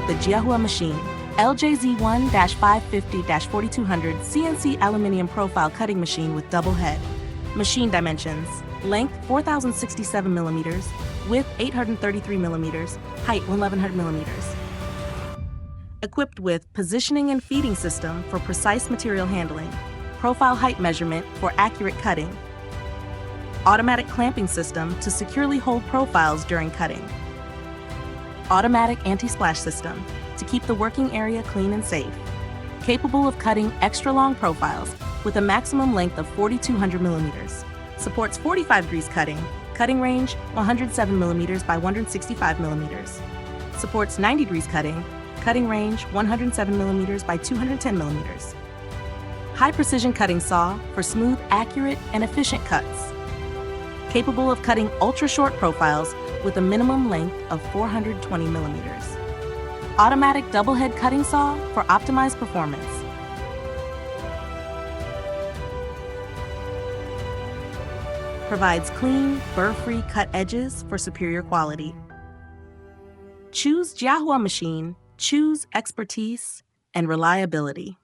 the Jiahua machine. LJZ1-550-4200 CNC aluminum profile cutting machine with double head. Machine dimensions: length 4,067 millimeters, width 833 millimeters, height 1,100 millimeters. Equipped with positioning and feeding system for precise material handling, profile height measurement for accurate cutting, automatic clamping system to securely hold profiles during cutting, automatic anti-splash system to keep the working area clean and safe, capable of cutting extra long profiles with a maximum length of 4,200 millimeters, supports 45 degrees cutting, cutting range 107 millimeters by 165 millimeters, supports 90 degrees cutting, cutting range 107 millimeters by 210 millimeters. High precision cutting saw for smooth, accurate, and efficient cuts. Capable of cutting ultra short profiles with a minimum length of 420 millimeters. Automatic double head cutting saw for optimized performance. Provides clean, burr-free cut edges for superior quality. Choose Jiahua machine, choose expertise and reliability.